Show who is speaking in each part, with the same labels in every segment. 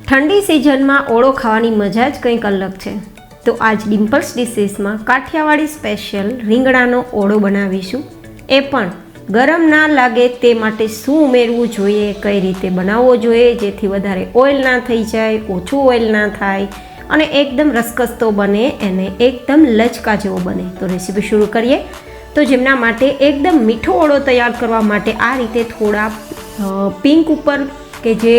Speaker 1: ઠંડી સિઝનમાં ઓળો ખાવાની મજા જ કંઈક અલગ છે. તો આજ ડિમ્પલ્સ ડિશીસમાં કાઠિયાવાડી સ્પેશિયલ રીંગણાનો ઓળો બનાવીશું. એ પણ ગરમ ના લાગે તે માટે શું ઉમેરવું જોઈએ, કઈ રીતે બનાવવો જોઈએ જેથી વધારે ઓઇલ ના થઈ જાય, ઓછું ઓઇલ ના થાય અને એકદમ રસકસતો બને, એને એકદમ લચકા જેવો બને. તો રેસીપી શરૂ કરીએ. તો જેમના માટે એકદમ મીઠો ઓળો તૈયાર કરવા માટે આ રીતે થોડા પિંક ઉપર કે જે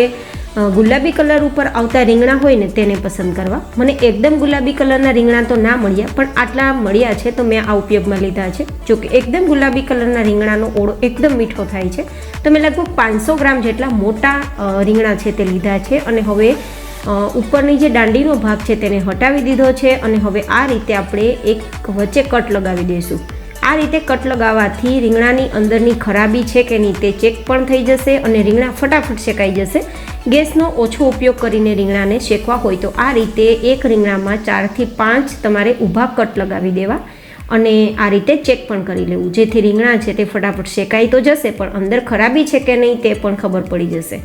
Speaker 1: ગુલાબી કલર ઉપર આવતા રીંગણા હોય ને તેને પસંદ કરવા. મને એકદમ ગુલાબી કલરના રીંગણા તો ના મળ્યા, પણ આટલા મળ્યા છે તો મેં આ ઉપયોગમાં લીધા છે. જો કે એકદમ ગુલાબી કલરના રીંગણાનો ઓળો એકદમ મીઠો થાય છે. તો મેં લગભગ 500 ગ્રામ જેટલા મોટા રીંગણા છે તે લીધા છે. અને હવે ઉપરની જે દાંડીનો ભાગ છે તેને હટાવી દીધો છે. અને હવે આ રીતે આપણે એક વચ્ચે કટ લગાવી દઈશું. આ રીતે કટ લગાવવાથી રીંગણાની અંદરની ખરાબી છે કે નહીં તે ચેક પણ થઈ જશે અને રીંગણા ફટાફટ શેકાઈ જશે. ગેસનો ઓછો ઉપયોગ કરીને રીંગણાને શેકવા હોય તો આ રીતે એક રીંગણામાં 4 થી 5 તમારે ઊભા કટ લગાવી દેવા અને આ રીતે ચેક પણ કરી લેવું, જેથી રીંગણા છે તે ફટાફટ શેકાઈ તો જશે પણ અંદર ખરાબી છે કે નહીં તે પણ ખબર પડી જશે.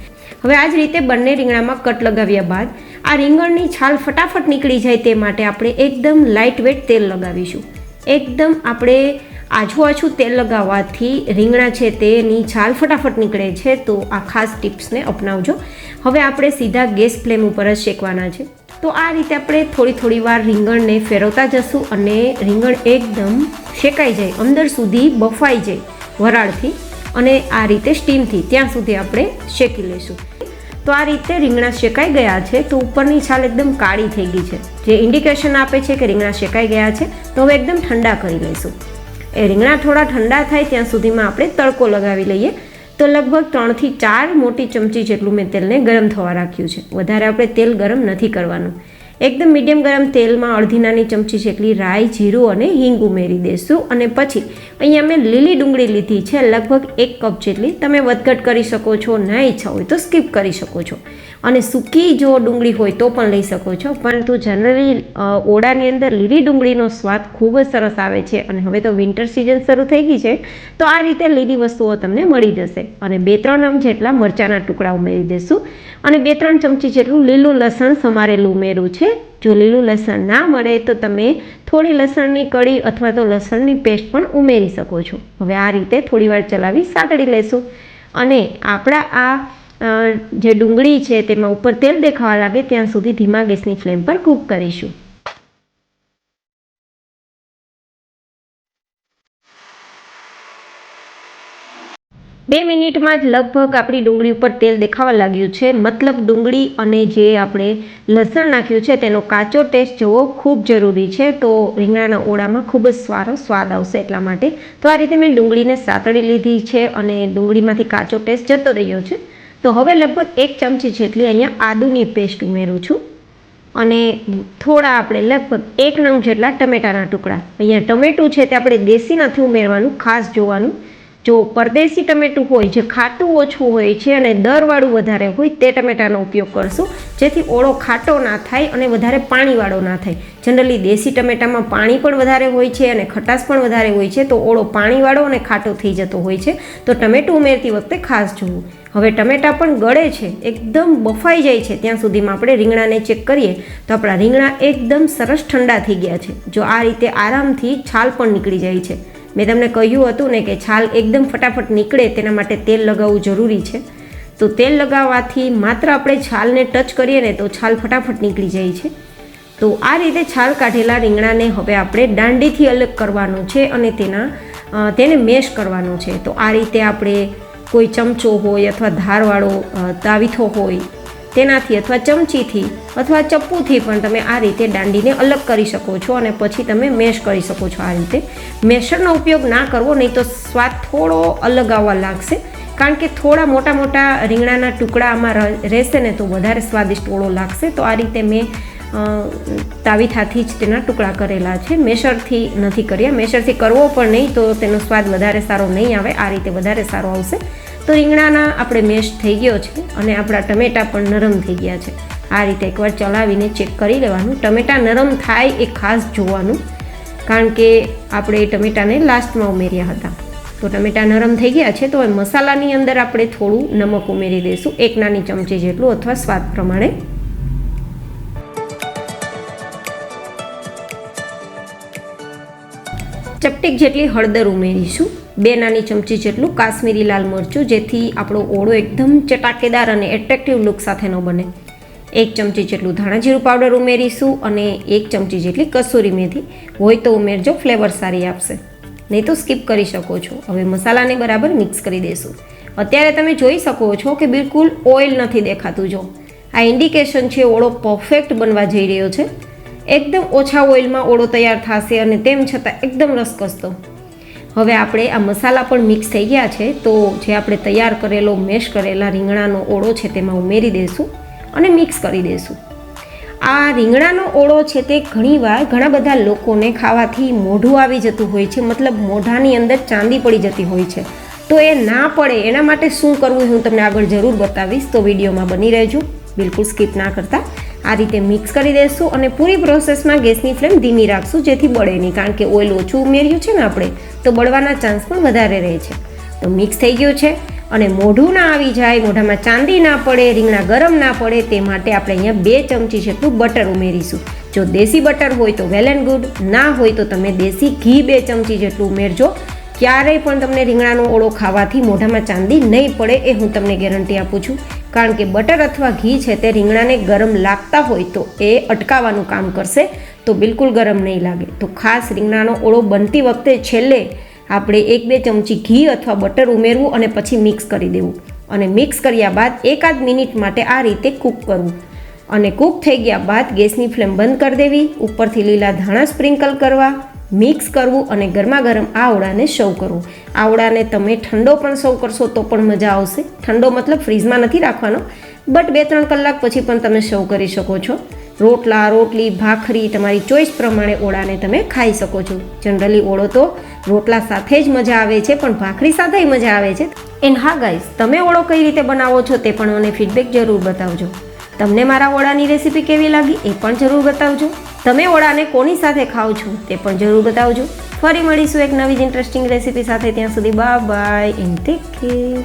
Speaker 1: હવે આ જ રીતે બંને રીંગણામાં કટ લગાવ્યા બાદ આ રીંગણની છાલ ફટાફટ નીકળી જાય તે માટે આપણે એકદમ લાઇટ વેટ તેલ લગાવીશું. એકદમ આપણે આછું તેલ લગાવવાથી રીંગણા છે તેની છાલ ફટાફટ નીકળે છે. તો આ ખાસ ટિપ્સને અપનાવજો. હવે આપણે સીધા ગેસ ફ્લેમ ઉપર જ શેકવાના છે. તો આ રીતે આપણે થોડી વાર રીંગણને ફેરવતા જશું અને રીંગણ એકદમ શેકાઈ જાય, અંદર સુધી બફાઈ જાય વરાળથી અને આ રીતે સ્ટીમથી ત્યાં સુધી આપણે શેકી લઈશું. તો આ રીતે રીંગણા શેકાઈ ગયા છે. તો ઉપરની છાલ એકદમ કાળી થઈ ગઈ છે, જે ઇન્ડિકેશન આપે છે કે રીંગણા શેકાઈ ગયા છે. તો હવે એકદમ ઠંડા કરી લઈશું. એ રીંગણા થોડા ઠંડા થાય ત્યાં સુધીમાં આપણે તડકો લગાવી લઈએ. તો લગભગ 3 થી 4 મોટી ચમચી જેટલું મેં તેલને ગરમ થવા રાખ્યું છે. વધારે આપણે તેલ ગરમ નથી કરવાનું. એકદમ મીડિયમ ગરમ તેલમાં અડધી નાની ચમચી જેટલી રાઈ, જીરું અને હિંગ ઉમેરી દઈશું. અને પછી અહીંયા મેં લીલી ડુંગળી લીધી છે, લગભગ 1 કપ જેટલી. તમે વધઘટ કરી શકો છો, ના ઈચ્છા હોય તો સ્કીપ કરી શકો છો. અને સૂકી જો ડુંગળી હોય તો પણ લઈ શકો છો, પરંતુ જનરલી ઓળાની અંદર લીલી ડુંગળીનો સ્વાદ ખૂબ જ સરસ આવે છે. અને હવે તો વિન્ટર સિઝન શરૂ થઈ ગઈ છે તો આ રીતે લીલી વસ્તુઓ તમને મળી જશે. અને 2-3 આમ જેટલા મરચાંના ટુકડા ઉમેરી દઈશું અને 2-3 ચમચી જેટલું લીલું લસણ સમારેલું ઉમેર્યું છે. જો લીલું લસણ ના મળે તો તમે થોડી લસણની કળી અથવા તો લસણની પેસ્ટ પણ ઉમેરી શકો છો. હવે આ રીતે થોડીવાર ચલાવી સાતળી લેશું અને આપણા આ જે ડુંગળી છે તેમાં ઉપર તેલ દેખાવા લાગે ત્યાં સુધી ધીમા ગેસની ફ્લેમ પર કૂક કરીશું. બે મિનિટમાં જ લગભગ આપણી ડુંગળી ઉપર તેલ દેખાવા લાગ્યું છે. મતલબ ડુંગળી અને જે આપણે લસણ નાખ્યું છે તેનો કાચો ટેસ્ટ જોવો ખૂબ જરૂરી છે. તો રીંગણાના ઓળામાં ખૂબ જ સારો સ્વાદ આવશે એટલા માટે. તો આ રીતે મેં ડુંગળીને સાતળી લીધી છે અને ડુંગળીમાંથી કાચો ટેસ્ટ જતો રહ્યો છે. તો હવે લગભગ 1 ચમચી જેટલી અહીંયા આદુની પેસ્ટ ઉમેરું છું અને થોડા આપણે લગભગ 1 નંગ જેટલા ટમેટાના ટુકડા. અહીંયા ટમેટું છે તે આપણે દેશી નથી ઉમેરવાનું, ખાસ જોવાનું. જો પરદેશી ટમેટું હોય જે ખાટું ઓછું હોય છે અને દરવાળું વધારે હોય તે ટમેટાનો ઉપયોગ કરશું, જેથી ઓળો ખાટો ના થાય અને વધારે પાણીવાળો ના થાય. જનરલી દેશી ટમેટામાં પાણી પણ વધારે હોય છે અને ખટાશ પણ વધારે હોય છે, તો ઓળો પાણીવાળો અને ખાટો થઈ જતો હોય છે. તો ટમેટું ઉમેરતી વખતે ખાસ જોવું. હવે ટમેટા પણ ગળે છે, એકદમ બફાઈ જાય છે ત્યાં સુધીમાં આપણે રીંગણાને ચેક કરીએ તો આપણા રીંગણા એકદમ સરસ ઠંડા થઈ ગયા છે. જો આ રીતે આરામથી છાલ પણ નીકળી જાય છે. મેં તમને કહ્યું હતું ને કે છાલ એકદમ ફટાફટ નીકળે તેના માટે તેલ લગાવવું જરૂરી છે. તો તેલ લગાવવાથી માત્ર આપણે છાલને ટચ કરીએ ને તો છાલ ફટાફટ નીકળી જાય છે. તો આ રીતે છાલ કાઢેલા રીંગણાને હવે આપણે દાંડીથી અલગ કરવાનું છે અને તેને મેશ કરવાનું છે. તો આ રીતે આપણે કોઈ ચમચો હોય અથવા ધારવાળો તાવીથો હોય તેનાથી અથવા ચમચીથી અથવા ચપ્પુથી પણ તમે આ રીતે દાંડીને અલગ કરી શકો છો અને પછી તમે મેશ કરી શકો છો. આ રીતે મેશરનો ઉપયોગ ના કરવો, નહીં તો સ્વાદ થોડો અલગ આવવા લાગશે. કારણ કે થોડા મોટા રીંગણાના ટુકડા આમાં રહેશે ને તો વધારે સ્વાદિષ્ટ ઓળો લાગશે. તો આ રીતે મેં તાવીથાથી જ તેના ટુકડા કરેલા છે, મેશરથી નથી કર્યા. મેશરથી કરવો પણ નહીં તો તેનો સ્વાદ વધારે સારો નહીં આવે, આ રીતે વધારે સારો આવશે. તો રીંગણાના આપણે મેશ થઈ ગયો છે અને આપણા ટમેટાં પણ નરમ થઈ ગયા છે. આ રીતે એકવાર ચલાવીને ચેક કરી લેવાનું. ટમેટાં નરમ થાય એ ખાસ જોવાનું, કારણ કે આપણે ટમેટાને લાસ્ટમાં ઉમેર્યા હતા. તો ટમેટાં નરમ થઈ ગયા છે. તો હવે મસાલાની અંદર આપણે થોડું નમક ઉમેરી દઈશું, 1 નાની ચમચી જેટલું અથવા સ્વાદ પ્રમાણે. ચપટીક જેટલી હળદર ઉમેરીશું, 2 નાની ચમચી જેટલું કાશ્મીરી લાલ મરચું, જેથી આપણો ઓળો એકદમ ચટાકેદાર અને એટ્રેક્ટિવ લુક સાથેનો બને. 1 ચમચી જેટલું ધાણા જીરું પાવડર ઉમેરીશું અને 1 ચમચી જેટલી કસૂરી મેથી. હોય તો ઉમેરજો, ફ્લેવર સારી આપશે, નહીં તો સ્કીપ કરી શકો છો. હવે મસાલાને બરાબર મિક્સ કરી દઈશું. અત્યારે તમે જોઈ શકો છો કે બિલકુલ ઓઇલ નથી દેખાતું. જો આ ઇન્ડિકેશન છે ઓળો પરફેક્ટ બનવા જઈ રહ્યો છે. એકદમ ઓછા ઓઇલમાં ઓળો તૈયાર થશે અને તેમ છતાં એકદમ રસકસતો. હવે આપણે આ મસાલા પણ મિક્સ થઈ ગયા છે, તો જે આપણે તૈયાર કરેલો મેશ કરેલા રીંગણાનો ઓળો છે તેમાં ઉમેરી દઈશું અને મિક્સ કરી દઈશું. આ રીંગણાનો ઓળો છે તે ઘણા બધા લોકોને ખાવાથી મોઢું આવી જતું હોય છે, મતલબ મોઢાની અંદર ચાંદી પડી જતી હોય છે. તો એ ના પડે એના માટે શું કરવું હું તમને આગળ જરૂર બતાવીશ, તો વિડીયોમાં બની રહેજો, બિલકુલ સ્કીપ ના કરતા. આ રીતે મિક્સ કરી દઈશું અને પૂરી પ્રોસેસમાં ગેસની ફ્લેમ ધીમી રાખશું, જેથી બળે નહીં, કારણ કે ઓઇલ ઓછું ઉમેર્યું છે ને આપણે, તો બળવાના ચાન્સ પણ વધારે રહે છે. તો મિક્સ થઈ ગયું છે અને મોઢું ના આવી જાય, મોઢામાં ચાંદી ના પડે, રીંગણા ગરમ ના પડે, તે માટે આપણે અહીંયા 2 ચમચી જેટલું બટર ઉમેરીશું. જો દેશી બટર હોય તો વેલ એન્ડ ગુડ, ના હોય તો તમે દેશી ઘી 2 ચમચી જેટલું ઉમેરજો. ક્યારેય પણ તમને રીંગણાનો ઓળો ખાવાથી મોઢામાં ચાંદી નહીં પડે, એ હું તમને ગેરંટી આપું છું. કારણ કે બટર અથવા ઘી છે તે રીંગણાને ગરમ લાગતા હોય તો એ અટકાવવાનું કામ કરશે, તો બિલકુલ ગરમ નહીં લાગે. તો ખાસ રીંગણાનો ઓળો બનતી વખતે છેલ્લે આપણે 1-2 ચમચી ઘી અથવા બટર ઉમેરવું અને પછી મિક્સ કરી દેવું. અને મિક્સ કર્યા બાદ 1-8 મિનિટ માટે આ રીતે કૂક કરવું. અને કૂક થઈ ગયા બાદ ગેસની ફ્લેમ બંધ કરી દેવી, ઉપરથી લીલા ધાણા સ્પ્રિંકલ કરવા, મિક્સ કરવું અને ગરમા ગરમ આ ઓળાને સર્વ કરવું. આ ઓળાને તમે ઠંડો પણ સર્વ કરશો તો પણ મજા આવશે. ઠંડો મતલબ ફ્રીઝમાં નથી રાખવાનો, બટ 2-3 કલાક પછી પણ તમે સર્વ કરી શકો છો. રોટલા, રોટલી, ભાખરી, તમારી ચોઈસ પ્રમાણે ઓળાને તમે ખાઈ શકો છો. જનરલી ઓળો તો રોટલા સાથે જ મજા આવે છે, પણ ભાખરી સાથે મજા આવે છે. એન્ડ હા ગાઈસ, તમે ઓળો કઈ રીતે બનાવો છો તે પણ મને ફીડબેક જરૂર બતાવજો. તમને મારા ઓળાની રેસીપી કેવી લાગી એ પણ જરૂર બતાવજો. તમે ઓળાને કોની સાથે ખાઓ છો તે પણ જરૂર બતાવજો. ફરી મળીશું એક નવી જ ઇન્ટરેસ્ટિંગ રેસીપી સાથે. ત્યાં સુધી bye bye and take care.